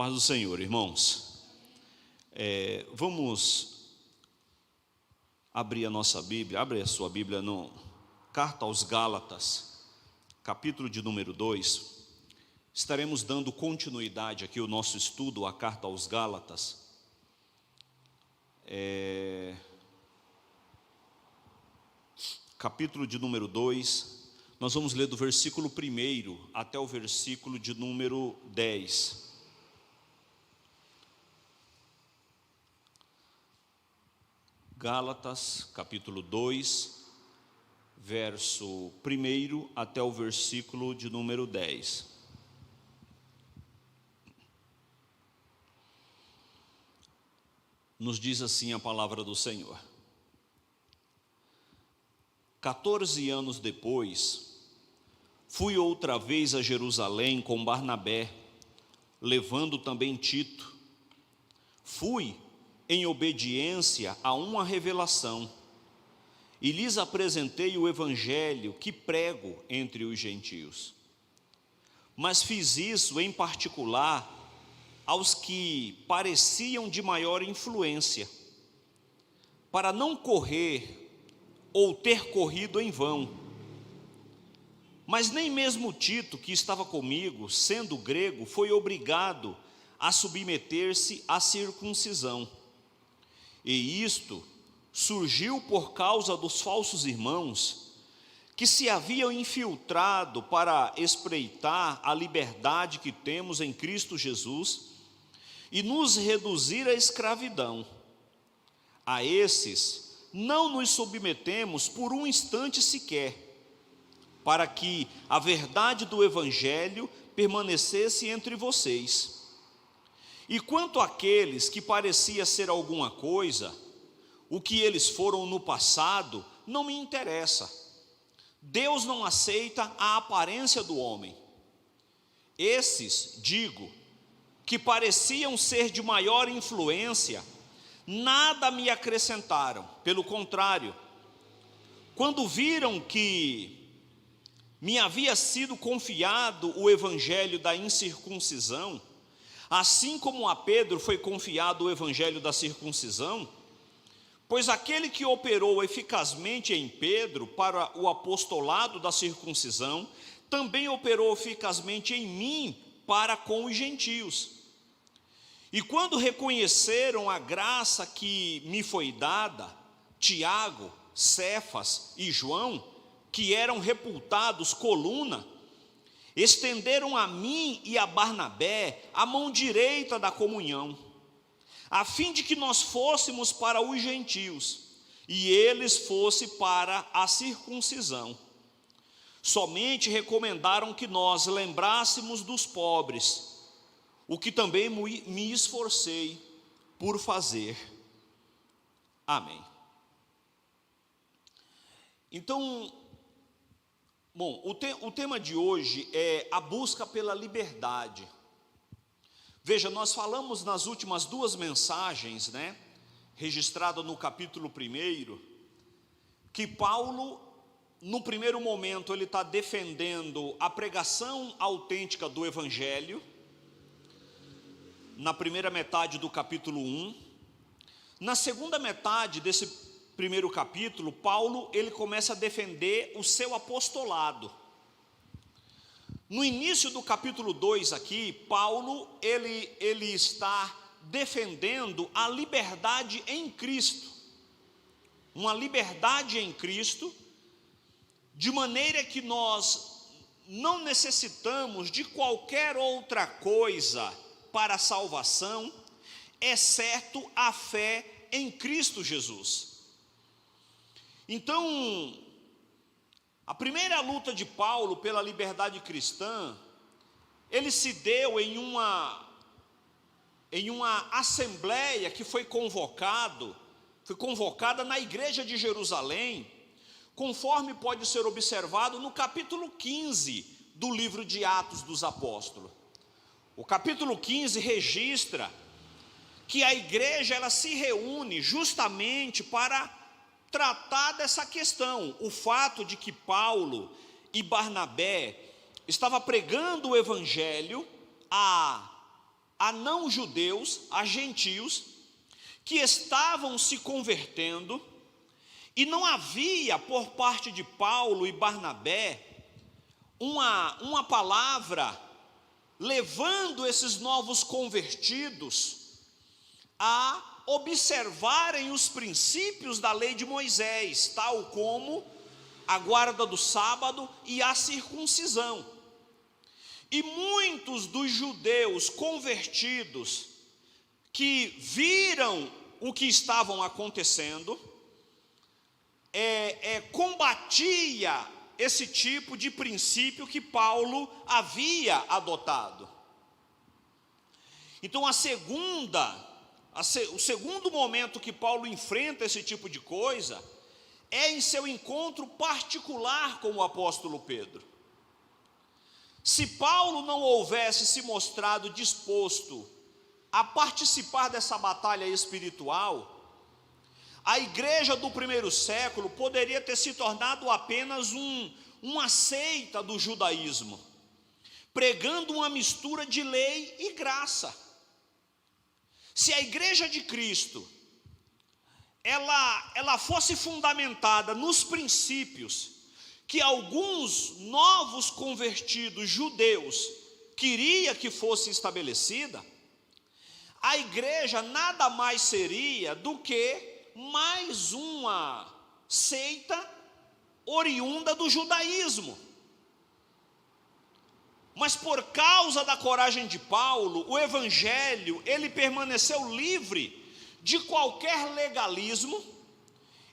Paz do Senhor, irmãos. Vamos abrir a nossa Bíblia, abre a sua Bíblia no Carta aos Gálatas, capítulo de número 2. Estaremos dando continuidade aqui ao nosso estudo, a Carta aos Gálatas. Capítulo de número 2, nós vamos ler do versículo 1 até o versículo de número 10. Gálatas, capítulo 2, verso 1 até o versículo de número 10. Nos diz assim a palavra do Senhor. 14 anos depois, fui outra vez a Jerusalém com Barnabé, levando também Tito. Fui em obediência a uma revelação, e lhes apresentei o evangelho que prego entre os gentios. Mas fiz isso em particular aos que pareciam de maior influência, para não correr ou ter corrido em vão. Mas nem mesmo Tito, que estava comigo, sendo grego, foi obrigado a submeter-se à circuncisão. E isto surgiu por causa dos falsos irmãos, que se haviam infiltrado para espreitar a liberdade que temos em Cristo Jesus e nos reduzir à escravidão. A esses não nos submetemos por um instante sequer, para que a verdade do evangelho permanecesse entre vocês. E quanto àqueles que parecia ser alguma coisa, o que eles foram no passado não me interessa. Deus não aceita a aparência do homem. Esses, digo, que pareciam ser de maior influência, nada me acrescentaram. Pelo contrário, quando viram que me havia sido confiado o evangelho da incircuncisão, assim como a Pedro foi confiado o evangelho da circuncisão, pois aquele que operou eficazmente em Pedro para o apostolado da circuncisão, também operou eficazmente em mim para com os gentios. E quando reconheceram a graça que me foi dada, Tiago, Cefas e João, que eram reputados coluna, estenderam a mim e a Barnabé a mão direita da comunhão, a fim de que nós fôssemos para os gentios, e eles fossem para a circuncisão. Somente recomendaram que nós lembrássemos dos pobres, o que também me esforcei por fazer. Amém. Então, o tema de hoje é a busca pela liberdade. Veja, nós falamos nas últimas duas mensagens, registrada no capítulo 1, que Paulo, no primeiro momento, ele está defendendo a pregação autêntica do Evangelho, na primeira metade do capítulo 1. Na segunda metade desse primeiro capítulo, Paulo, ele começa a defender o seu apostolado. No início do capítulo 2 aqui, Paulo, ele está defendendo a liberdade em Cristo. Uma liberdade em Cristo, de maneira que nós não necessitamos de qualquer outra coisa para a salvação, exceto a fé em Cristo Jesus. Então, a primeira luta de Paulo pela liberdade cristã, ele se deu em uma assembleia que foi convocada na igreja de Jerusalém, conforme pode ser observado no capítulo 15 do livro de Atos dos Apóstolos. O capítulo 15 registra que a igreja ela se reúne justamente para tratar dessa questão, o fato de que Paulo e Barnabé estavam pregando o evangelho a a não-judeus, a gentios, que estavam se convertendo, e não havia por parte de Paulo e Barnabé uma palavra levando esses novos convertidos a observarem os princípios da lei de Moisés, tal como a guarda do sábado e a circuncisão. E muitos dos judeus convertidos que viram o que estavam acontecendo, combatia esse tipo de princípio que Paulo havia adotado. Então o segundo momento que Paulo enfrenta esse tipo de coisa é em seu encontro particular com o apóstolo Pedro. Se Paulo não houvesse se mostrado disposto a participar dessa batalha espiritual, a igreja do primeiro século poderia ter se tornado apenas uma seita do judaísmo, pregando uma mistura de lei e graça. Se a igreja de Cristo ela fosse fundamentada nos princípios que alguns novos convertidos judeus queria que fosse estabelecida, a igreja nada mais seria do que mais uma seita oriunda do judaísmo. Mas por causa da coragem de Paulo, o evangelho, ele permaneceu livre de qualquer legalismo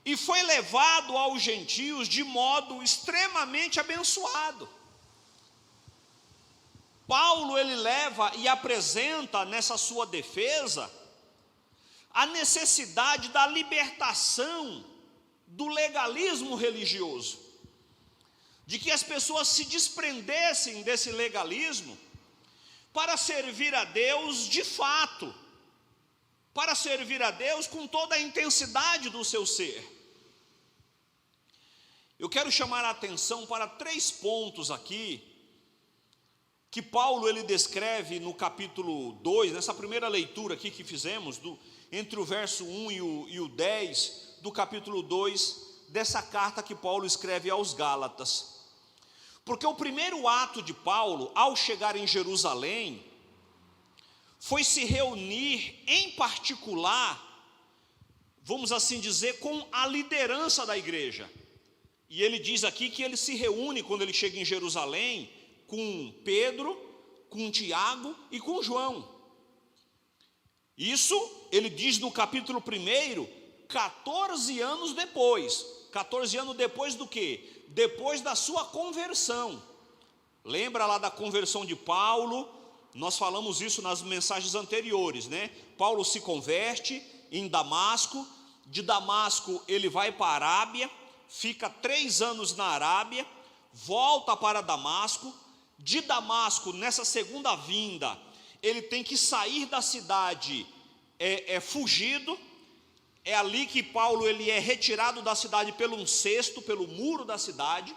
e foi levado aos gentios de modo extremamente abençoado. Paulo, ele leva e apresenta nessa sua defesa a necessidade da libertação do legalismo religioso, de que as pessoas se desprendessem desse legalismo para servir a Deus de fato, para servir a Deus com toda a intensidade do seu ser. Eu quero chamar a atenção para 3 pontos aqui, que Paulo ele descreve no capítulo 2, nessa primeira leitura aqui que fizemos, entre o verso 1 e o 10, do capítulo 2, dessa carta que Paulo escreve aos Gálatas. Porque o primeiro ato de Paulo, ao chegar em Jerusalém, foi se reunir em particular, vamos assim dizer, com a liderança da igreja. E ele diz aqui que ele se reúne, quando ele chega em Jerusalém, com Pedro, com Tiago e com João. Isso ele diz no capítulo 1, 14 anos depois. 14 anos depois do quê? Depois da sua conversão. Lembra lá da conversão de Paulo? Nós falamos isso nas mensagens anteriores, né? Paulo se converte em Damasco. De Damasco ele vai para a Arábia, fica 3 anos na Arábia, volta para Damasco. De Damasco, nessa segunda vinda, ele tem que sair da cidade fugido. É ali que Paulo ele é retirado da cidade pelo um cesto, pelo muro da cidade.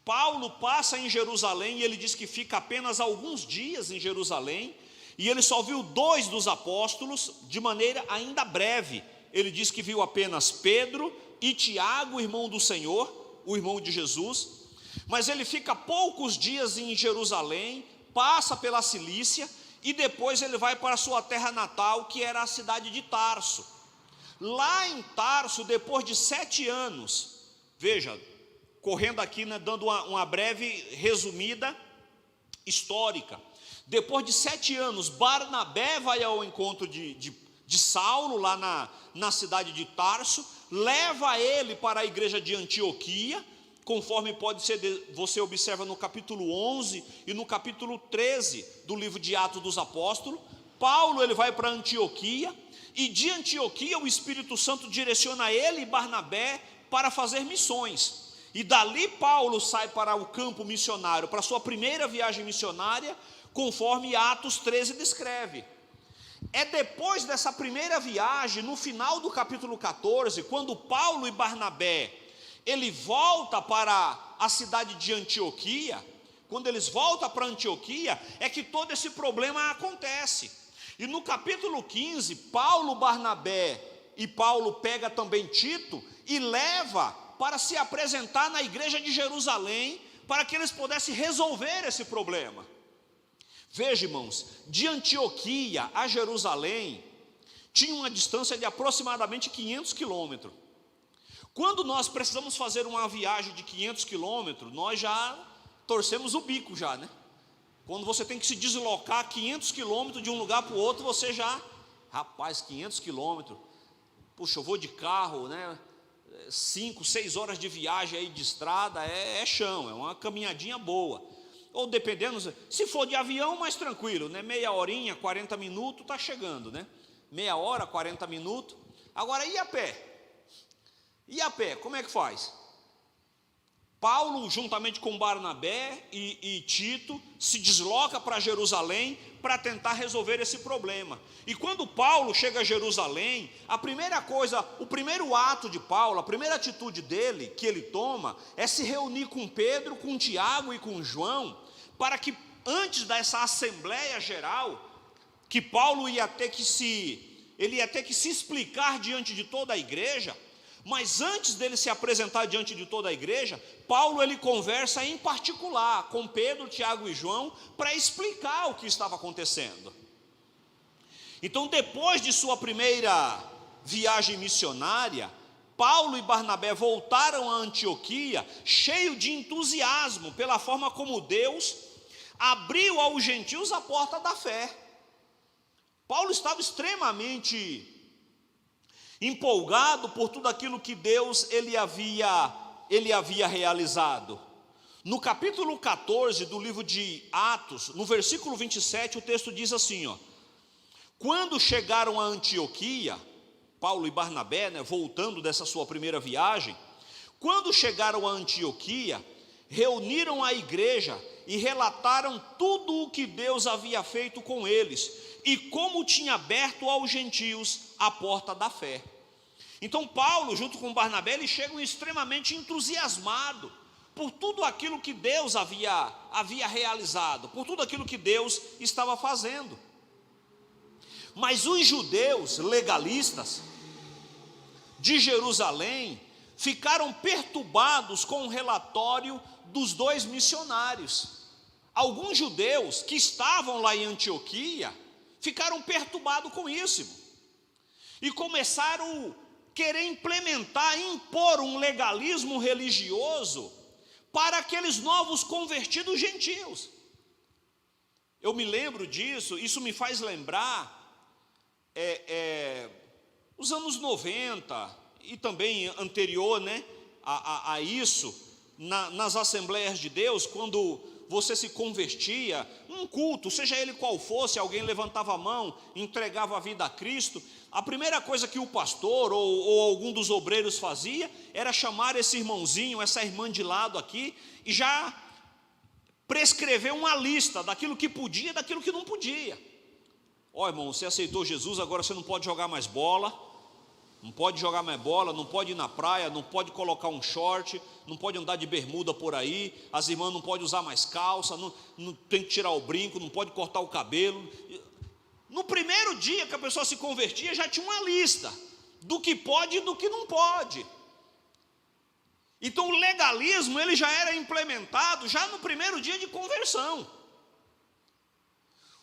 Paulo passa em Jerusalém e ele diz que fica apenas alguns dias em Jerusalém, e ele só viu 2 dos apóstolos de maneira ainda breve. Ele diz que viu apenas Pedro e Tiago, o irmão do Senhor, o irmão de Jesus. Mas ele fica poucos dias em Jerusalém, passa pela Cilícia, e depois ele vai para a sua terra natal, que era a cidade de Tarso. Lá em Tarso, depois de 7 anos, veja, correndo aqui, né, dando uma breve resumida histórica. Depois de 7 anos, Barnabé vai ao encontro de Saulo, lá na cidade de Tarso, leva ele para a igreja de Antioquia, conforme você observa no capítulo 11 e no capítulo 13 do livro de Atos dos Apóstolos. Paulo ele vai para Antioquia, e de Antioquia o Espírito Santo direciona ele e Barnabé para fazer missões. E dali Paulo sai para o campo missionário, para a sua primeira viagem missionária, conforme Atos 13 descreve. É depois dessa primeira viagem, no final do capítulo 14, quando Paulo e Barnabé ele volta para a cidade de Antioquia. Quando eles voltam para Antioquia, é que todo esse problema acontece. E no capítulo 15, Paulo, Barnabé e Paulo pega também Tito e leva para se apresentar na igreja de Jerusalém, para que eles pudessem resolver esse problema. Veja, irmãos, de Antioquia a Jerusalém tinha uma distância de aproximadamente 500 quilômetros. Quando nós precisamos fazer uma viagem de 500 quilômetros, nós já torcemos o bico já, né? Quando você tem que se deslocar 500 quilômetros de um lugar para o outro, você já, rapaz, 500 quilômetros, puxa, eu vou de carro, né? 5, 6 horas de viagem aí de estrada, é chão, é uma caminhadinha boa. Ou dependendo, se for de avião, mais tranquilo, né? Meia horinha, 40 minutos, está chegando, né? Meia hora, 40 minutos. Agora, e a pé? E a pé, como é que faz? Paulo, juntamente com Barnabé e Tito, se desloca para Jerusalém para tentar resolver esse problema. E quando Paulo chega a Jerusalém, a primeira coisa, o primeiro ato de Paulo, a primeira atitude dele, que ele toma, é se reunir com Pedro, com Tiago e com João, para que antes dessa assembleia geral, que Paulo ia ter que se explicar diante de toda a igreja, mas antes dele se apresentar diante de toda a igreja, Paulo ele conversa em particular com Pedro, Tiago e João para explicar o que estava acontecendo. Então, depois de sua primeira viagem missionária, Paulo e Barnabé voltaram a Antioquia cheio de entusiasmo pela forma como Deus abriu aos gentios a porta da fé. Paulo estava extremamente empolgado por tudo aquilo que Deus ele havia realizado. No capítulo 14 do livro de Atos, no versículo 27, o texto diz assim, ó: quando chegaram a Antioquia, Paulo e Barnabé, né, voltando dessa sua primeira viagem, quando chegaram a Antioquia, reuniram a igreja e relataram tudo o que Deus havia feito com eles e como tinha aberto aos gentios a porta da fé. Então Paulo, junto com Barnabé, eles chegam extremamente entusiasmados por tudo aquilo que Deus havia realizado, por tudo aquilo que Deus estava fazendo. Mas os judeus legalistas de Jerusalém ficaram perturbados com o relatório dos dois missionários. Alguns judeus que estavam lá em Antioquia ficaram perturbados com isso e começaram a querer implementar, impor um legalismo religioso para aqueles novos convertidos gentios. Eu me lembro disso, isso me faz lembrar os anos 90 e também anterior, né, a isso, nas Assembleias de Deus, quando você se convertia, um culto, seja ele qual fosse, alguém levantava a mão, entregava a vida a Cristo, a primeira coisa que o pastor ou algum dos obreiros fazia, era chamar esse irmãozinho, essa irmã de lado aqui, e já prescrever uma lista daquilo que podia e daquilo que não podia. Ó, irmão, você aceitou Jesus, agora você não pode jogar mais bola, não pode jogar mais bola, não pode ir na praia, não pode colocar um short, não pode andar de bermuda por aí, as irmãs não podem usar mais calça, não tem que tirar o brinco, não pode cortar o cabelo. No primeiro dia que a pessoa se convertia, já tinha uma lista do que pode e do que não pode. Então o legalismo ele já era implementado já no primeiro dia de conversão.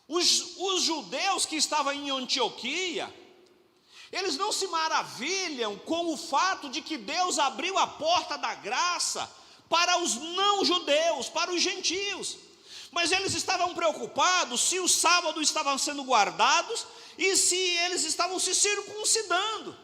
Os judeus que estavam em Antioquia, eles não se maravilham com o fato de que Deus abriu a porta da graça para os não-judeus, para os gentios. Mas eles estavam preocupados se os sábados estavam sendo guardados e se eles estavam se circuncidando.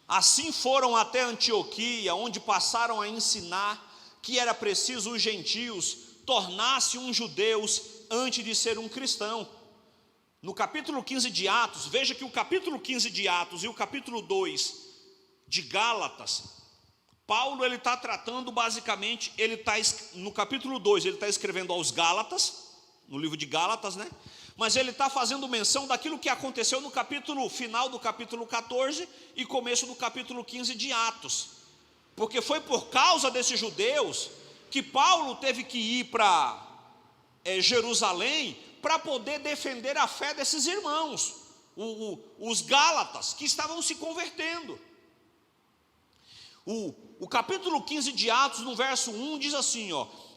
Assim foram até Antioquia, onde passaram a ensinar que era preciso os gentios tornar-se uns judeus antes de ser um cristão. No capítulo 15 de Atos, veja que o capítulo 15 de Atos e o capítulo 2 de Gálatas, Paulo ele está tratando basicamente, no capítulo 2 ele está escrevendo aos Gálatas, no livro de Gálatas, né? Mas ele está fazendo menção daquilo que aconteceu no final do capítulo 14 e começo do capítulo 15 de Atos, porque foi por causa desses judeus que Paulo teve que ir para Jerusalém para poder defender a fé desses irmãos, os gálatas que estavam se convertendo. O capítulo 15 de Atos, no verso 1, diz assim,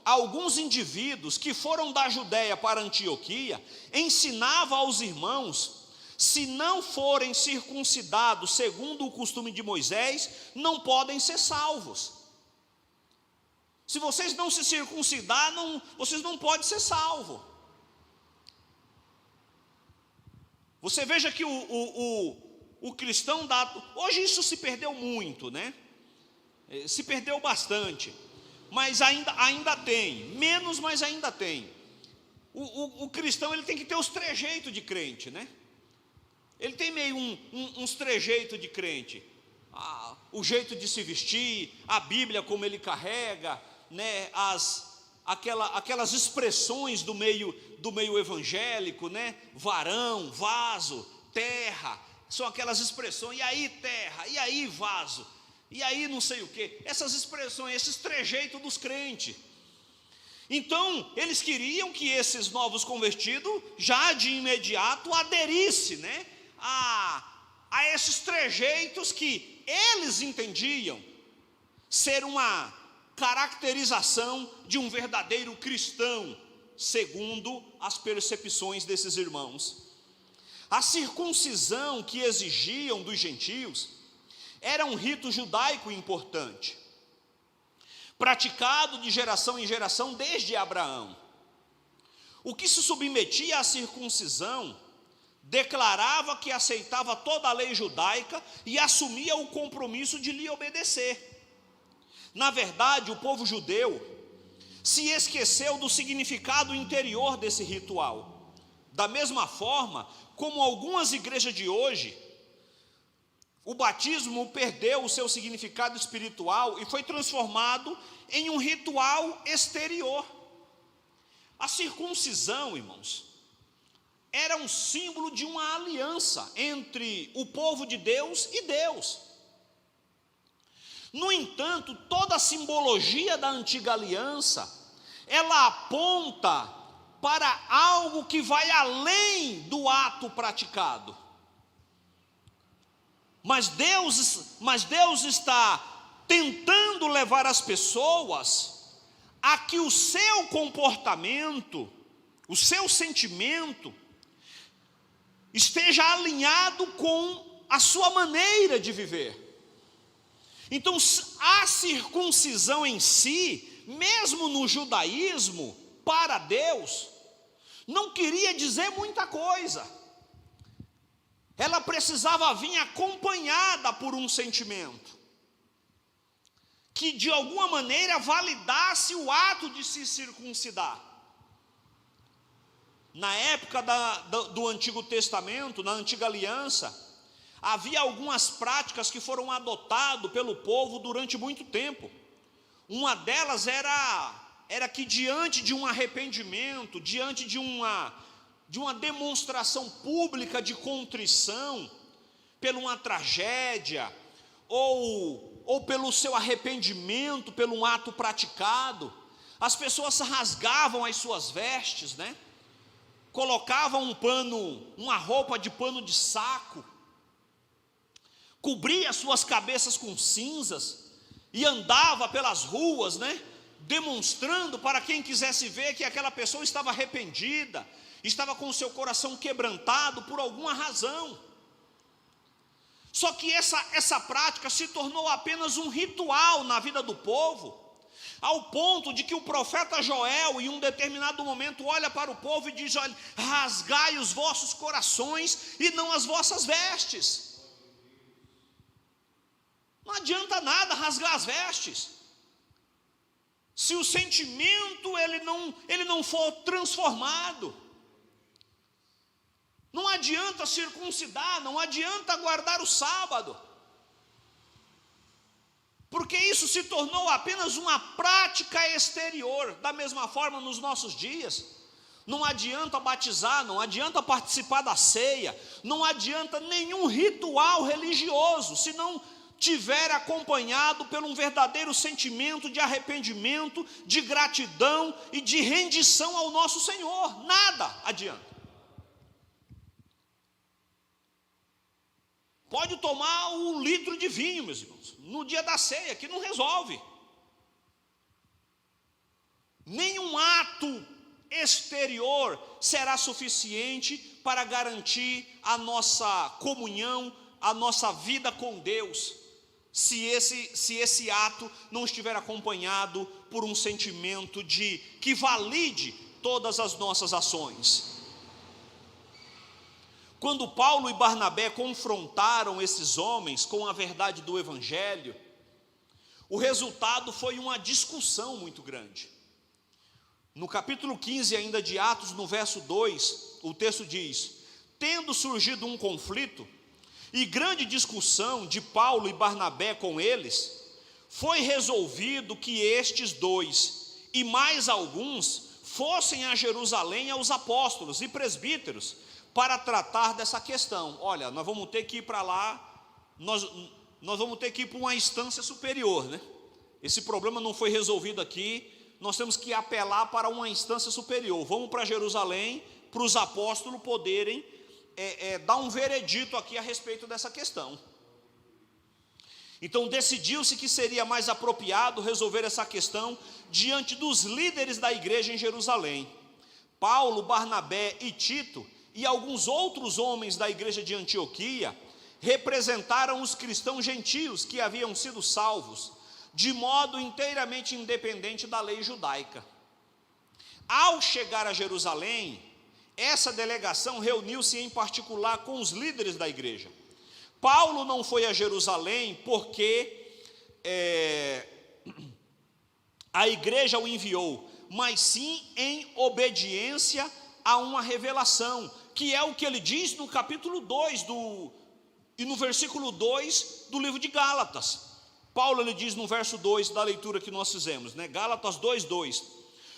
alguns indivíduos que foram da Judéia para Antioquia, ensinavam aos irmãos, se não forem circuncidados segundo o costume de Moisés, não podem ser salvos. Se vocês não se circuncidar, vocês não podem ser salvos. Você veja que o cristão hoje isso se perdeu muito, né? Se perdeu bastante, mas ainda tem, menos, mas ainda tem. O cristão, ele tem que ter os trejeitos de crente, né? Ele tem meio uns trejeitos de crente, o jeito de se vestir, a Bíblia como ele carrega, né? Aquelas expressões do meio evangélico, né? Varão, vaso, terra, são aquelas expressões, e aí terra, e aí vaso, e aí não sei o que, essas expressões, esses trejeitos dos crentes. Então eles queriam que esses novos convertidos já de imediato aderissem, né, a esses trejeitos que eles entendiam ser uma caracterização de um verdadeiro cristão, segundo as percepções desses irmãos. A circuncisão que exigiam dos gentios era um rito judaico importante, praticado de geração em geração desde Abraão. O que se submetia à circuncisão declarava que aceitava toda a lei judaica e assumia o compromisso de lhe obedecer. Na verdade, o povo judeu se esqueceu do significado interior desse ritual. Da mesma forma como algumas igrejas de hoje, o batismo perdeu o seu significado espiritual e foi transformado em um ritual exterior. A circuncisão, irmãos, era um símbolo de uma aliança entre o povo de Deus e Deus. No entanto, toda a simbologia da antiga aliança, ela aponta para algo que vai além do ato praticado. Mas Deus está tentando levar as pessoas a que o seu comportamento, o seu sentimento, esteja alinhado com a sua maneira de viver. Então, a circuncisão em si, mesmo no judaísmo, para Deus, não queria dizer muita coisa. Ela precisava vir acompanhada por um sentimento que de alguma maneira validasse o ato de se circuncidar. Na época do Antigo Testamento, na Antiga Aliança, havia algumas práticas que foram adotadas pelo povo durante muito tempo. Uma delas era que diante de um arrependimento, diante de uma demonstração pública de contrição, por uma tragédia, ou pelo seu arrependimento, pelo um ato praticado, as pessoas rasgavam as suas vestes, né? Colocavam uma roupa de pano de saco, cobria as suas cabeças com cinzas, e andava pelas ruas, né? Demonstrando para quem quisesse ver que aquela pessoa estava arrependida, estava com o seu coração quebrantado por alguma razão. Só que essa prática se tornou apenas um ritual na vida do povo, ao ponto de que o profeta Joel, em um determinado momento, olha para o povo e diz: olha, rasgai os vossos corações e não as vossas vestes. Não adianta nada rasgar as vestes, se o sentimento ele não for transformado. Não adianta circuncidar, não adianta guardar o sábado, porque isso se tornou apenas uma prática exterior. Da mesma forma, nos nossos dias, não adianta batizar, não adianta participar da ceia, não adianta nenhum ritual religioso, senão tiver acompanhado por um verdadeiro sentimento de arrependimento, de gratidão e de rendição ao nosso Senhor. Nada adianta. Pode tomar 1 litro de vinho, meus irmãos, no dia da ceia, que não resolve. Nenhum ato exterior será suficiente para garantir a nossa comunhão, a nossa vida com Deus, se esse ato não estiver acompanhado por um sentimento que valide todas as nossas ações. Quando Paulo e Barnabé confrontaram esses homens com a verdade do Evangelho, o resultado foi uma discussão muito grande. No capítulo 15 ainda de Atos, no verso 2, o texto diz: tendo surgido um conflito e grande discussão de Paulo e Barnabé com eles, foi resolvido que estes dois e mais alguns fossem a Jerusalém aos apóstolos e presbíteros para tratar dessa questão. Olha, nós vamos ter que ir para lá, nós vamos ter que ir para uma instância superior, né? Esse problema não foi resolvido aqui, nós temos que apelar para uma instância superior. Vamos para Jerusalém, para os apóstolos poderem dar um veredito aqui a respeito dessa questão. Então decidiu-se que seria mais apropriado resolver essa questão diante dos líderes da igreja em Jerusalém. Paulo, Barnabé e Tito e alguns outros homens da igreja de Antioquia representaram os cristãos gentios que haviam sido salvos, de modo inteiramente independente da lei judaica. Ao chegar a Jerusalém, essa delegação reuniu-se em particular com os líderes da igreja. Paulo não foi a Jerusalém porque a igreja o enviou, mas sim em obediência a uma revelação, que é o que ele diz no capítulo 2 e no versículo 2 do livro de Gálatas. Paulo ele diz no verso 2 da leitura que nós fizemos, né? Gálatas 2:2.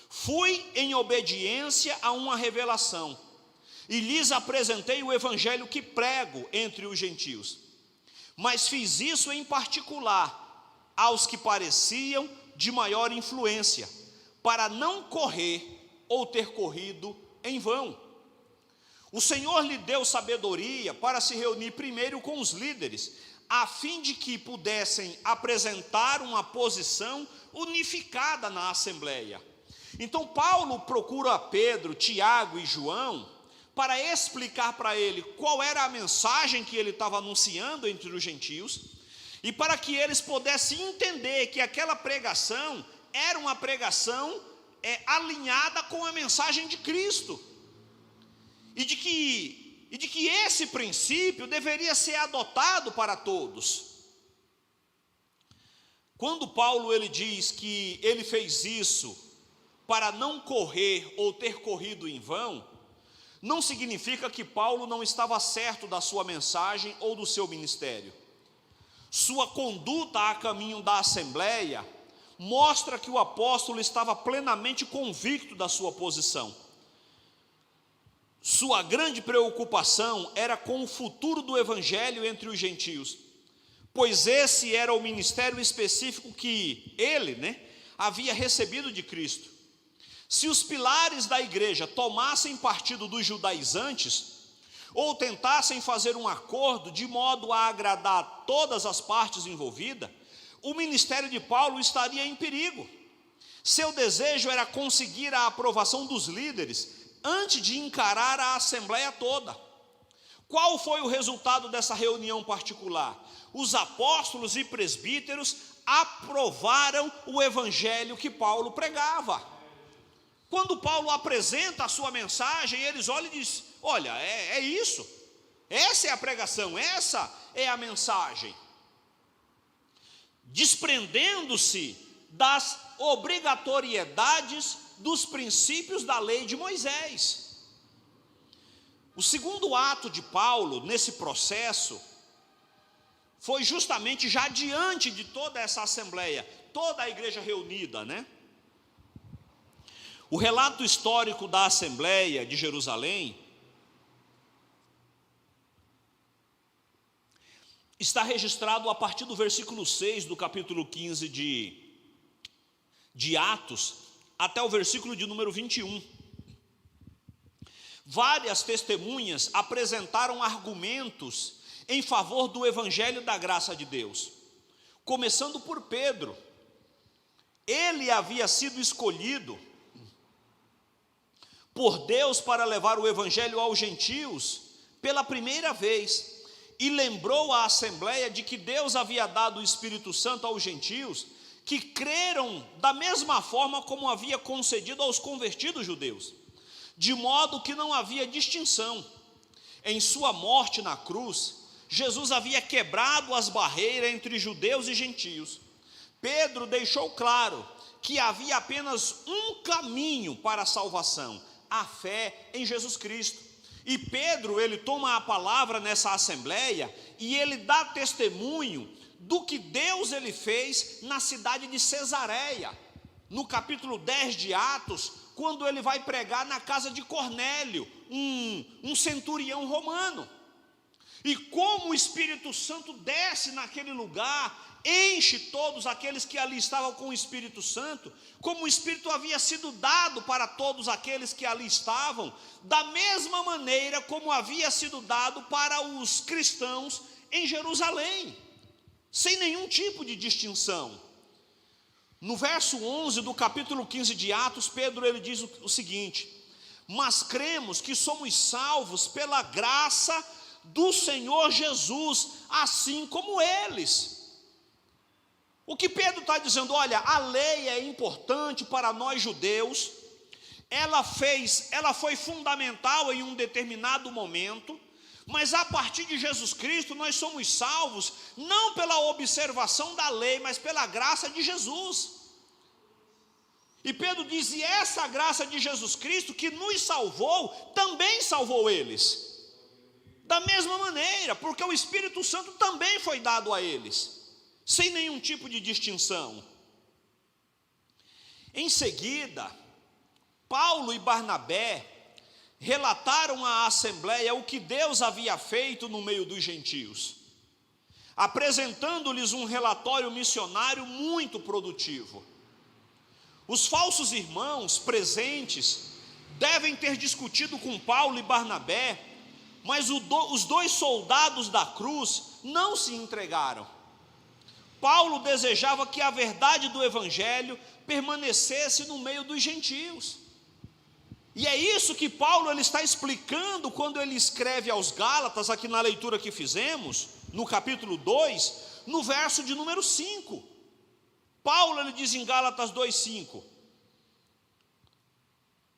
Fui em obediência a uma revelação, e lhes apresentei o evangelho que prego entre os gentios. Mas fiz isso em particular aos que pareciam de maior influência, para não correr ou ter corrido em vão. O Senhor lhe deu sabedoria para se reunir primeiro com os líderes, a fim de que pudessem apresentar uma posição unificada na assembleia. Então Paulo procura Pedro, Tiago e João para explicar para ele qual era a mensagem que ele estava anunciando entre os gentios, e para que eles pudessem entender que aquela pregação era uma pregação alinhada com a mensagem de Cristo, e de que esse princípio deveria ser adotado para todos. Quando Paulo ele diz que ele fez isso para não correr ou ter corrido em vão, não significa que Paulo não estava certo da sua mensagem ou do seu ministério. Sua conduta a caminho da assembleia mostra que o apóstolo estava plenamente convicto da sua posição. Sua grande preocupação era com o futuro do evangelho entre os gentios, pois esse era o ministério específico que ele, havia recebido de Cristo. Se os pilares da igreja tomassem partido dos judaizantes, ou tentassem fazer um acordo de modo a agradar todas as partes envolvidas, o ministério de Paulo estaria em perigo. Seu desejo era conseguir a aprovação dos líderes antes de encarar a assembleia toda. Qual foi o resultado dessa reunião particular? Os apóstolos e presbíteros aprovaram o evangelho que Paulo pregava. Quando Paulo apresenta a sua mensagem, eles olham e dizem: olha, é isso, essa é a pregação, essa é a mensagem. Desprendendo-se das obrigatoriedades dos princípios da lei de Moisés. O segundo ato de Paulo nesse processo foi justamente já diante de toda essa assembleia, toda a igreja reunida, O relato histórico da assembleia de Jerusalém está registrado a partir do versículo 6 do capítulo 15 de Atos, até o versículo de número 21. Várias testemunhas apresentaram argumentos em favor do evangelho da graça de Deus, começando por Pedro. Ele havia sido escolhido por Deus para levar o evangelho aos gentios pela primeira vez, e lembrou à assembleia de que Deus havia dado o Espírito Santo aos gentios, que creram da mesma forma como havia concedido aos convertidos judeus, de modo que não havia distinção. Em sua morte na cruz, Jesus havia quebrado as barreiras entre judeus e gentios. Pedro deixou claro que havia apenas um caminho para a salvação: a fé em Jesus Cristo. E Pedro, ele toma a palavra nessa assembleia e ele dá testemunho do que Deus ele fez na cidade de Cesareia, no capítulo 10 de Atos, quando ele vai pregar na casa de Cornélio, um centurião romano. E como o Espírito Santo desce naquele lugar, enche todos aqueles que ali estavam com o Espírito Santo, como o Espírito havia sido dado para todos aqueles que ali estavam, da mesma maneira como havia sido dado para os cristãos em Jerusalém, sem nenhum tipo de distinção. No verso 11 do capítulo 15 de Atos, Pedro ele diz o seguinte: mas cremos que somos salvos pela graça do Senhor Jesus, assim como eles. O que Pedro está dizendo, olha, a lei é importante para nós judeus, ela foi fundamental em um determinado momento, mas a partir de Jesus Cristo nós somos salvos, não pela observação da lei, mas pela graça de Jesus. E Pedro diz, e essa graça de Jesus Cristo que nos salvou, também salvou eles, da mesma maneira, porque o Espírito Santo também foi dado a eles, sem nenhum tipo de distinção. Em seguida, Paulo e Barnabé relataram à assembleia o que Deus havia feito no meio dos gentios, apresentando-lhes um relatório missionário muito produtivo. Os falsos irmãos presentes devem ter discutido com Paulo e Barnabé, mas os dois soldados da cruz não se entregaram. Paulo desejava que a verdade do evangelho permanecesse no meio dos gentios. E é isso que Paulo ele está explicando quando ele escreve aos Gálatas, aqui na leitura que fizemos, no capítulo 2, no verso de número 5. Paulo ele diz em Gálatas 2,5: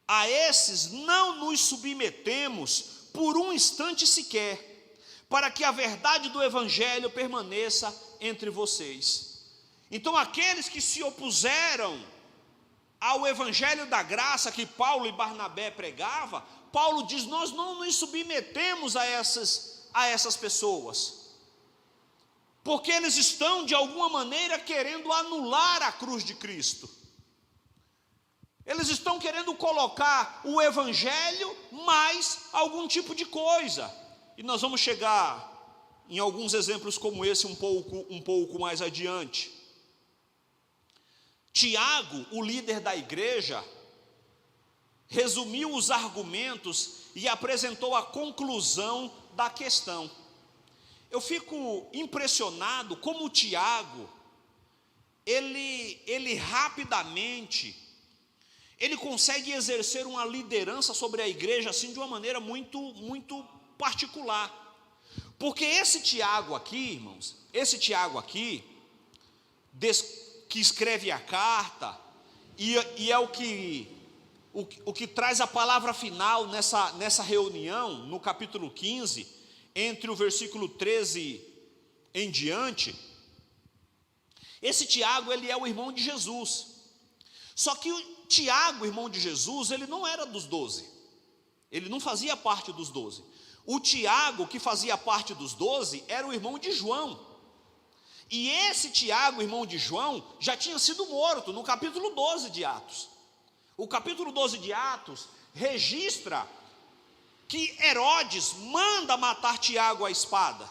a esses não nos submetemos por um instante sequer, para que a verdade do evangelho permaneça entre vocês. Então aqueles que se opuseram ao evangelho da graça que Paulo e Barnabé pregava, Paulo diz, nós não nos submetemos a essas pessoas, porque eles estão de alguma maneira querendo anular a cruz de Cristo. Eles estão querendo colocar o evangelho mais algum tipo de coisa. E nós vamos chegar em alguns exemplos como esse um pouco mais adiante. Tiago, o líder da igreja, resumiu os argumentos e apresentou a conclusão da questão. Eu fico impressionado como Tiago, ele rapidamente, ele consegue exercer uma liderança sobre a igreja assim de uma maneira muito particular. Porque esse Tiago aqui, irmãos, que escreve a carta, e é o que traz a palavra final nessa reunião, no capítulo 15, entre o versículo 13 em diante. Esse Tiago, ele é o irmão de Jesus. Só que o Tiago, irmão de Jesus, ele não era dos 12. Ele não fazia parte dos 12. O Tiago, que fazia parte dos 12, era o irmão de João. E esse Tiago, irmão de João, já tinha sido morto no capítulo 12 de Atos. O capítulo 12 de Atos registra que Herodes manda matar Tiago à espada.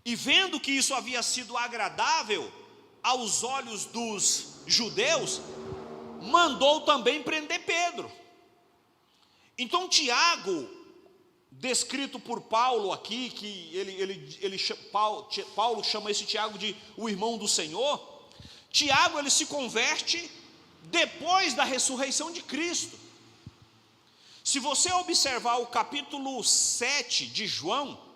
e vendo que isso havia sido agradável aos olhos dos judeus, mandou também prender Pedro. Então Tiago, descrito por Paulo aqui, que Paulo chama esse Tiago de o irmão do Senhor. Tiago, ele se converte depois da ressurreição de Cristo. Se você observar o capítulo 7 de João,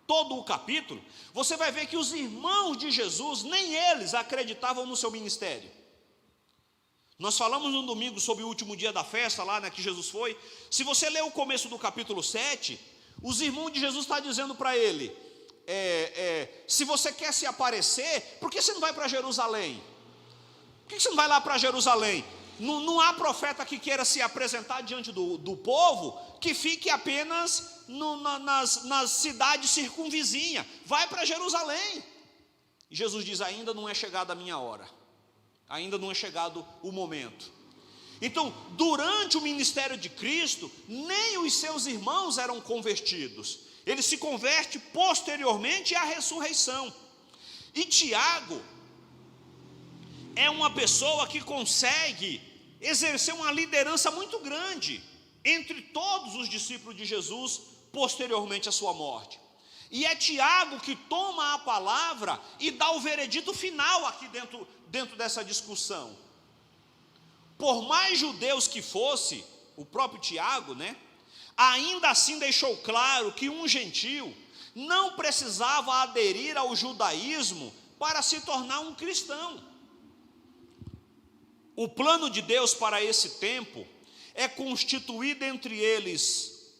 todo o capítulo, você vai ver que os irmãos de Jesus, nem eles acreditavam no seu ministério. Nós falamos no domingo sobre o último dia da festa, lá, né, que Jesus foi. Se você ler o começo do capítulo 7, os irmãos de Jesus estão dizendo para ele, se você quer se aparecer, por que você não vai para Jerusalém? Por que você não vai lá para Jerusalém? Não há profeta que queira se apresentar diante do povo, que fique apenas nas cidades circunvizinhas. Vai para Jerusalém. E Jesus diz, ainda não é chegada a minha hora. Ainda não é chegado o momento. Então, durante o ministério de Cristo, nem os seus irmãos eram convertidos. Ele se converte posteriormente à ressurreição. E Tiago é uma pessoa que consegue exercer uma liderança muito grande entre todos os discípulos de Jesus posteriormente à sua morte. E é Tiago que toma a palavra e dá o veredito final aqui dentro dessa discussão. Por mais judeus que fosse, o próprio Tiago, né, ainda assim deixou claro que um gentio não precisava aderir ao judaísmo para se tornar um cristão. O plano de Deus para esse tempo é constituir dentre eles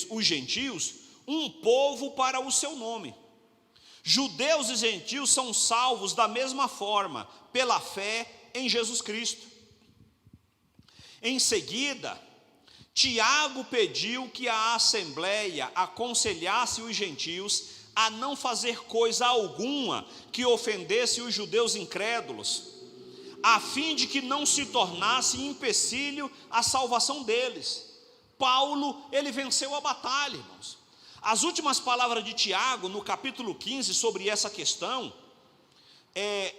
os gentios, um povo para o seu nome. Judeus e gentios são salvos da mesma forma, pela fé em Jesus Cristo. Em seguida, Tiago pediu que a assembleia aconselhasse os gentios a não fazer coisa alguma que ofendesse os judeus incrédulos, a fim de que não se tornasse empecilho à salvação deles. Paulo, ele venceu a batalha, irmãos. As últimas palavras de Tiago, no capítulo 15, sobre essa questão,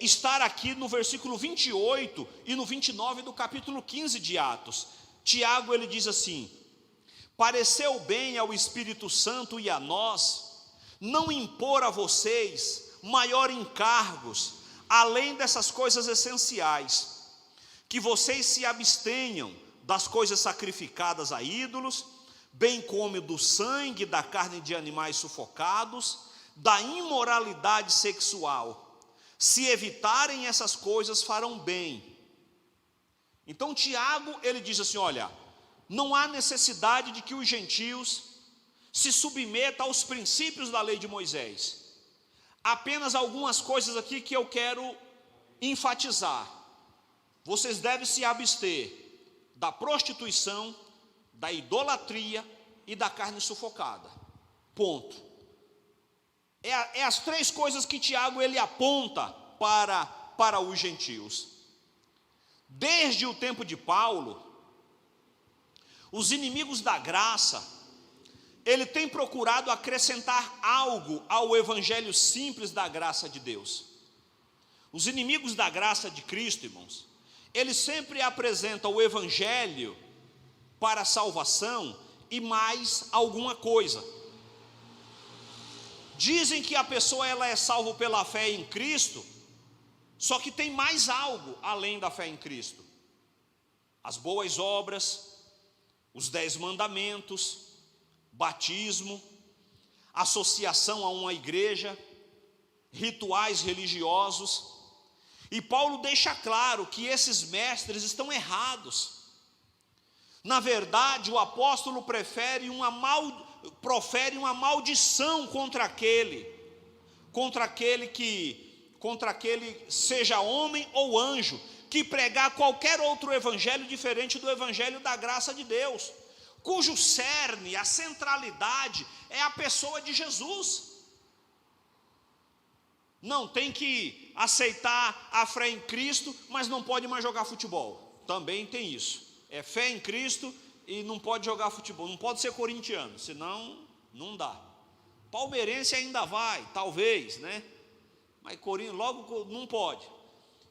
estar aqui no versículo 28 e no 29 do capítulo 15 de Atos. Tiago, ele diz assim: pareceu bem ao Espírito Santo e a nós não impor a vocês maior encargos, além dessas coisas essenciais, que vocês se abstenham das coisas sacrificadas a ídolos, bem como do sangue, da carne de animais sufocados, da imoralidade sexual. Se evitarem essas coisas, farão bem. Então Tiago, ele diz assim, olha, não há necessidade de que os gentios se submetam aos princípios da lei de Moisés. Apenas algumas coisas aqui que eu quero enfatizar. Vocês devem se abster da prostituição, da idolatria e da carne sufocada. Ponto. É as três coisas que Tiago ele aponta para os gentios. Desde o tempo de Paulo, os inimigos da graça, ele tem procurado acrescentar algo ao evangelho simples da graça de Deus. Os inimigos da graça de Cristo, irmãos, eles sempre apresentam o evangelho para a salvação e mais alguma coisa. Dizem que a pessoa ela é salva pela fé em Cristo, só que tem mais algo além da fé em Cristo. As boas obras, os 10 mandamentos, batismo, associação a uma igreja, rituais religiosos. E Paulo deixa claro que esses mestres estão errados. Na verdade, o apóstolo profere uma maldição contra aquele seja homem ou anjo, que pregar qualquer outro evangelho diferente do evangelho da graça de Deus, cujo cerne, a centralidade é a pessoa de Jesus. Não, tem que aceitar a fé em Cristo, mas não pode mais jogar futebol. Também tem isso. É fé em Cristo e não pode jogar futebol. Não pode ser corintiano, senão não dá. Palmeirense ainda vai, talvez, né? Mas Corinthians logo não pode.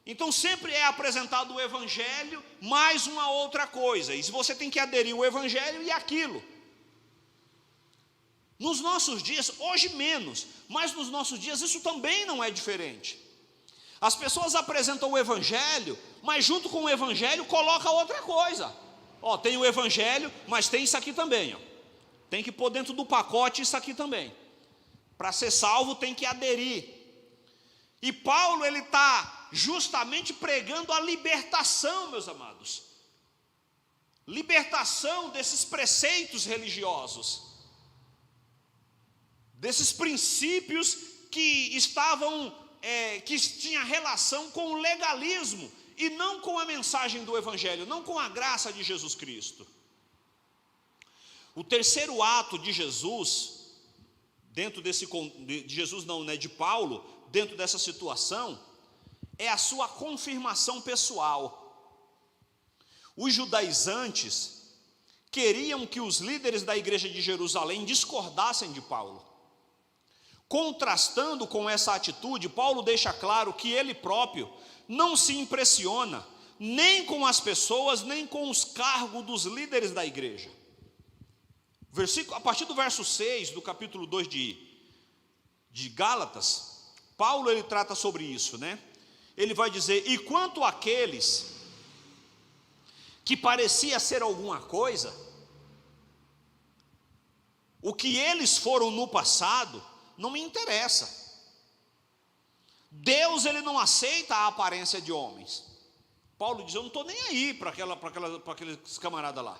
Então sempre é apresentado o evangelho mais uma outra coisa, e você tem que aderir o evangelho e aquilo. Nos nossos dias, hoje menos, mas nos nossos dias isso também não é diferente. As pessoas apresentam o evangelho, mas junto com o evangelho coloca outra coisa. Ó, tem o evangelho, mas tem isso aqui também, ó. Tem que pôr dentro do pacote isso aqui também. Para ser salvo tem que aderir. E Paulo, ele está justamente pregando a libertação, meus amados. Libertação desses preceitos religiosos, desses princípios que estavam, que tinha relação com o legalismo, e não com a mensagem do evangelho, não com a graça de Jesus Cristo. O terceiro ato de Jesus, dentro desse, de Jesus não, né, de Paulo, dentro dessa situação, é a sua confirmação pessoal. Os judaizantes queriam que os líderes da igreja de Jerusalém discordassem de Paulo. Contrastando com essa atitude, Paulo deixa claro que ele próprio não se impressiona nem com as pessoas, nem com os cargos dos líderes da igreja. A partir do verso 6 do capítulo 2 de Gálatas, Paulo ele trata sobre isso, né? Ele vai dizer: e quanto àqueles que parecia ser alguma coisa, o que eles foram no passado não me interessa. Deus, ele não aceita a aparência de homens. Paulo diz: eu não estou nem aí para aqueles camaradas lá.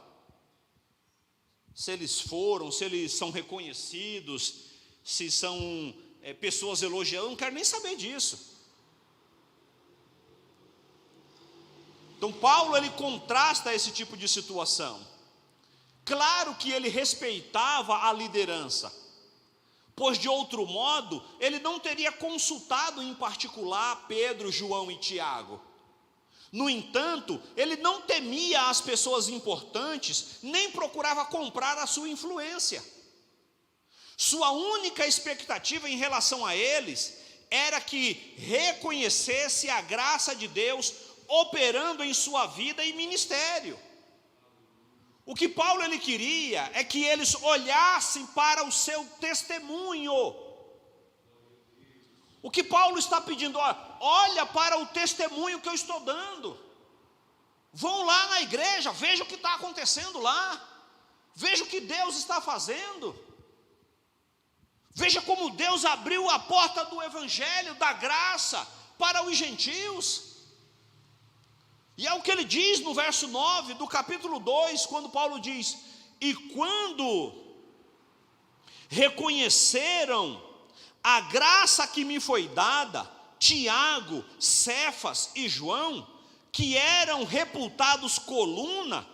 Se eles foram, se eles são reconhecidos, se são pessoas elogiadas, eu não quero nem saber disso. Então Paulo, ele contrasta esse tipo de situação. Claro que ele respeitava a liderança, pois de outro modo, ele não teria consultado em particular Pedro, João e Tiago. No entanto, ele não temia as pessoas importantes, nem procurava comprar a sua influência. Sua única expectativa em relação a eles era que reconhecesse a graça de Deus operando em sua vida e ministério. O que Paulo ele queria é que eles olhassem para o seu testemunho. O que Paulo está pedindo: olha para o testemunho que eu estou dando. Vão lá na igreja, veja o que está acontecendo lá. Veja o que Deus está fazendo. Veja como Deus abriu a porta do evangelho, da graça, para os gentios. E é o que ele diz no verso 9 do capítulo 2, quando Paulo diz: e quando reconheceram a graça que me foi dada, Tiago, Cefas e João, que eram reputados coluna,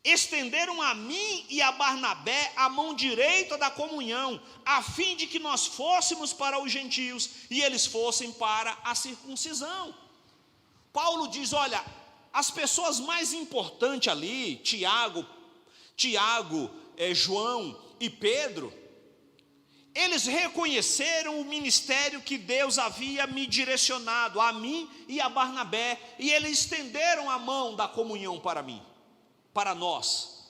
estenderam a mim e a Barnabé a mão direita da comunhão, a fim de que nós fôssemos para os gentios e eles fossem para a circuncisão. Paulo diz: olha, as pessoas mais importantes ali, Tiago, João e Pedro, eles reconheceram o ministério que Deus havia me direcionado, a mim e a Barnabé, e eles estenderam a mão da comunhão para mim, para nós.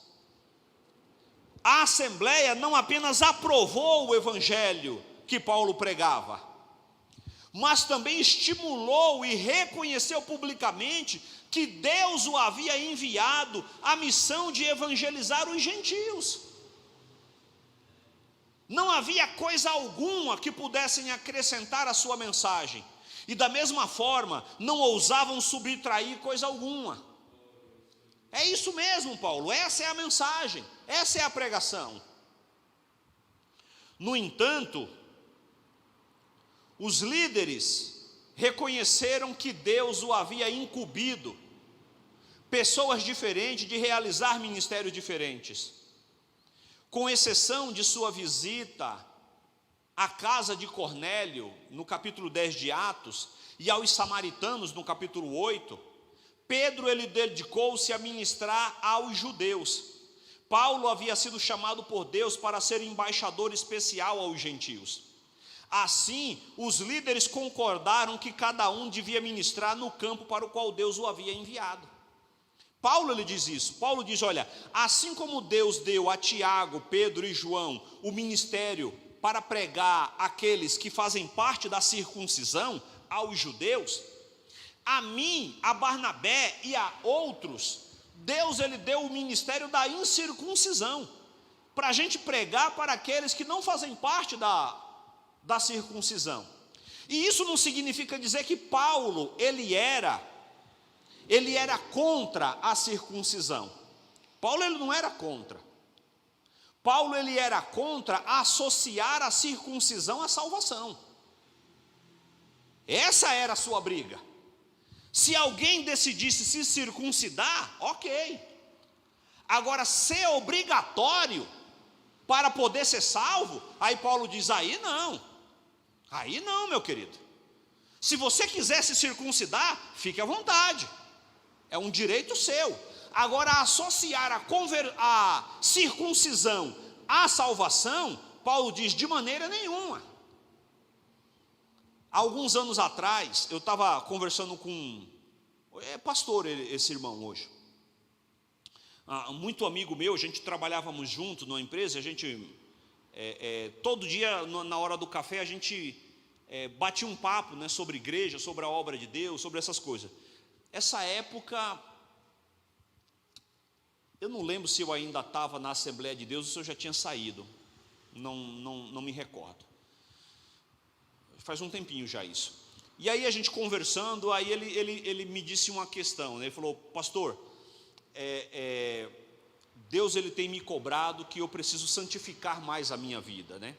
A assembleia não apenas aprovou o evangelho que Paulo pregava, mas também estimulou e reconheceu publicamente que Deus o havia enviado à missão de evangelizar os gentios. Não havia coisa alguma que pudessem acrescentar à sua mensagem, e da mesma forma não ousavam subtrair coisa alguma. É isso mesmo, Paulo, essa é a mensagem, essa é a pregação. No entanto, os líderes reconheceram que Deus o havia incumbido pessoas diferentes de realizar ministérios diferentes. Com exceção de sua visita à casa de Cornélio, no capítulo 10 de Atos, e aos samaritanos, no capítulo 8, Pedro ele dedicou-se a ministrar aos judeus, Paulo havia sido chamado por Deus para ser embaixador especial aos gentios. Assim, os líderes concordaram que cada um devia ministrar no campo para o qual Deus o havia enviado. Paulo ele diz isso. Paulo diz, olha, assim como Deus deu a Tiago, Pedro e João o ministério para pregar aqueles que fazem parte da circuncisão, aos judeus, a mim, a Barnabé e a outros, Deus ele deu o ministério da incircuncisão, para a gente pregar para aqueles que não fazem parte da circuncisão. E isso não significa dizer que Paulo, ele era contra a circuncisão. Paulo ele não era contra. Paulo ele era contra associar a circuncisão à salvação. Essa era a sua briga. Se alguém decidisse se circuncidar, ok. Agora, ser obrigatório para poder ser salvo, aí Paulo diz, aí não, meu querido. Se você quiser se circuncidar, fique à vontade, é um direito seu. Agora, associar a circuncisão à salvação, Paulo diz, de maneira nenhuma. Alguns anos atrás, eu estava conversando com, pastor esse irmão hoje, muito amigo meu, a gente trabalhávamos junto numa empresa, a gente, todo dia na hora do café, a gente batia um papo, né, sobre igreja, sobre a obra de Deus, sobre essas coisas. Essa época, eu não lembro se eu ainda estava na Assembleia de Deus ou se eu já tinha saído, não me recordo. Faz um tempinho já isso. E aí a gente conversando, aí ele me disse uma questão, né? Ele falou, pastor, Deus ele tem me cobrado que eu preciso santificar mais a minha vida, né?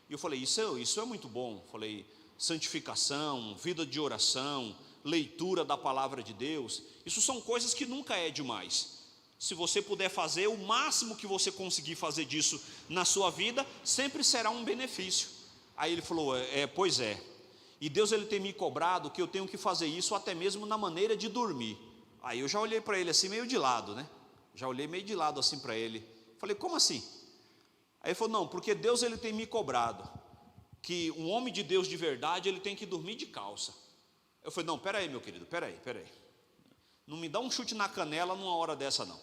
E eu falei, isso é muito bom. Falei, santificação, vida de oração, leitura da palavra de Deus, isso são coisas que nunca é demais. Se você puder fazer o máximo que você conseguir fazer disso na sua vida, sempre será um benefício. Aí ele falou, pois é, e Deus ele tem me cobrado que eu tenho que fazer isso até mesmo na maneira de dormir. Aí eu já olhei para ele assim meio de lado, né? Já olhei meio de lado assim para ele. Falei, como assim? Aí ele falou, não, porque Deus ele tem me cobrado que um homem de Deus de verdade, ele tem que dormir de calça. Eu falei, não, peraí meu querido, peraí. Não me dá um chute na canela numa hora dessa não.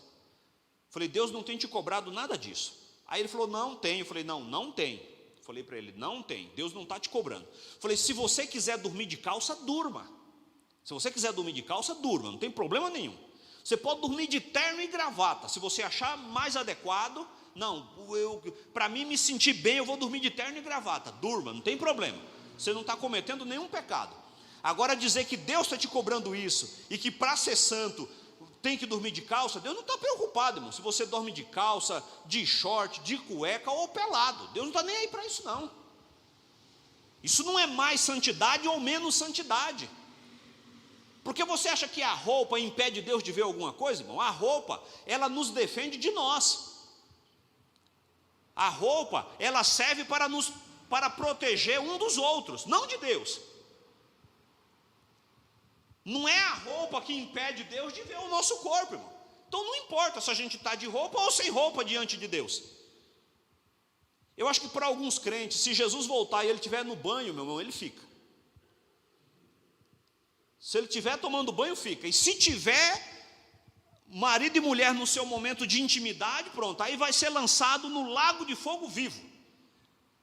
Falei, Deus não tem te cobrado nada disso. Aí ele falou, não tem. Eu falei, não tem. Falei para ele, não tem, Deus não está te cobrando. Falei, se você quiser dormir de calça, durma. Se você quiser dormir de calça, durma, não tem problema nenhum. Você pode dormir de terno e gravata, se você achar mais adequado. Não, para mim me sentir bem, eu vou dormir de terno e gravata. Durma, não tem problema. Você não está cometendo nenhum pecado. Agora dizer que Deus está te cobrando isso, e que para ser santo tem que dormir de calça, Deus não está preocupado, irmão, se você dorme de calça, de short, de cueca ou pelado. Deus não está nem aí para isso não. Isso não é mais santidade ou menos santidade. Porque você acha que a roupa impede Deus de ver alguma coisa, irmão? A roupa, ela nos defende de nós. A roupa, ela serve para proteger um dos outros, não de Deus. Não é a roupa que impede Deus de ver o nosso corpo, irmão. Então não importa se a gente está de roupa ou sem roupa diante de Deus. Eu acho que para alguns crentes, se Jesus voltar e ele estiver no banho, meu irmão, ele fica. Se ele estiver tomando banho, fica. E se tiver marido e mulher no seu momento de intimidade, pronto, aí vai ser lançado no lago de fogo vivo.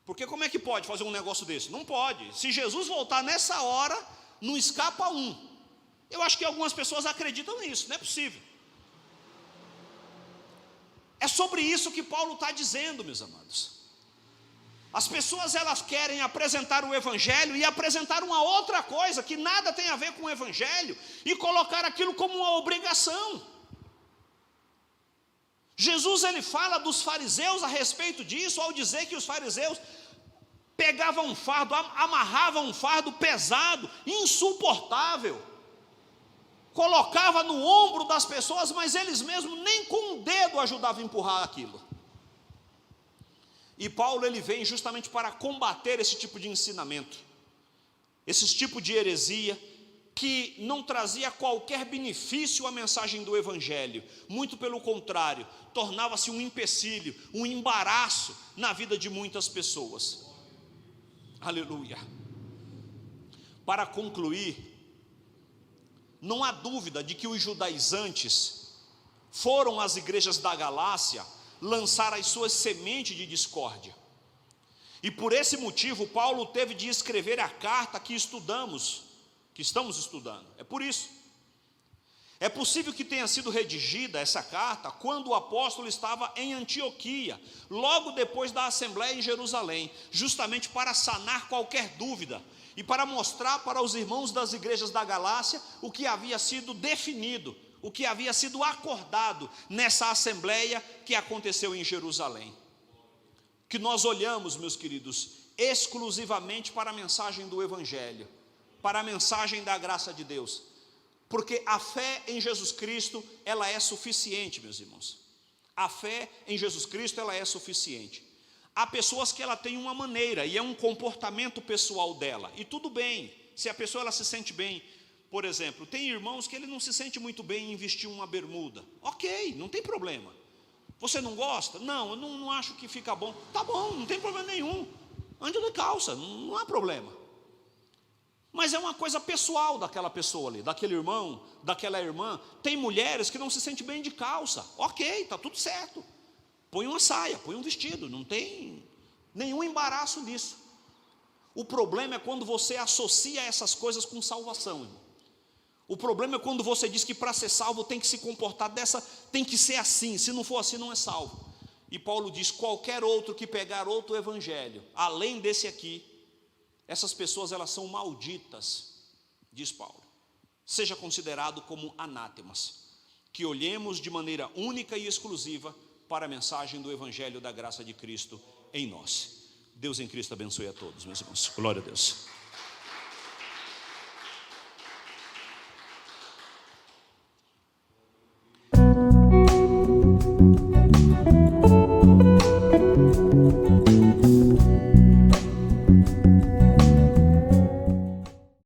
Porque como é que pode fazer um negócio desse? Não pode. Se Jesus voltar nessa hora, não escapa um. Eu acho que algumas pessoas acreditam nisso, não é possível. É sobre isso que Paulo está dizendo, meus amados. As pessoas elas querem apresentar o Evangelho e apresentar uma outra coisa que nada tem a ver com o Evangelho e colocar aquilo como uma obrigação. Jesus ele fala dos fariseus a respeito disso, ao dizer que os fariseus pegavam um fardo, amarravam um fardo pesado, insuportável, colocava no ombro das pessoas, mas eles mesmos nem com um dedo ajudavam a empurrar aquilo. E Paulo ele vem justamente para combater esse tipo de ensinamento, esse tipo de heresia, que não trazia qualquer benefício à mensagem do Evangelho. Muito pelo contrário, tornava-se um empecilho, um embaraço na vida de muitas pessoas. Aleluia. Para concluir, não há dúvida de que os judaizantes foram às igrejas da Galácia lançar as suas sementes de discórdia. E por esse motivo, Paulo teve de escrever a carta que estamos estudando. É por isso. É possível que tenha sido redigida essa carta quando o apóstolo estava em Antioquia, logo depois da assembleia em Jerusalém, justamente para sanar qualquer dúvida e para mostrar para os irmãos das igrejas da Galácia o que havia sido definido, o que havia sido acordado nessa assembleia que aconteceu em Jerusalém. Que nós olhamos, meus queridos, exclusivamente para a mensagem do Evangelho, para a mensagem da graça de Deus, porque a fé em Jesus Cristo, ela é suficiente, meus irmãos. A fé em Jesus Cristo, ela é suficiente. Há pessoas que ela tem uma maneira, e é um comportamento pessoal dela, e tudo bem, se a pessoa ela se sente bem. Por exemplo, tem irmãos que ele não se sente muito bem em vestir uma bermuda. Ok, não tem problema. Você não gosta? Não, eu não acho que fica bom. Tá bom, não tem problema nenhum. Ande de calça, não há problema. Mas é uma coisa pessoal daquela pessoa ali, daquele irmão, daquela irmã. Tem mulheres que não se sentem bem de calça. Ok, está tudo certo. Põe uma saia, põe um vestido, não tem nenhum embaraço nisso. O problema é quando você associa essas coisas com salvação, irmão. O problema é quando você diz que para ser salvo tem que se comportar tem que ser assim, se não for assim não é salvo. E Paulo diz, qualquer outro que pegar outro evangelho, além desse aqui, essas pessoas elas são malditas, diz Paulo. Seja considerado como anátemas. Que olhemos de maneira única e exclusiva para a mensagem do Evangelho da graça de Cristo em nós. Deus em Cristo abençoe a todos, meus irmãos. Glória a Deus.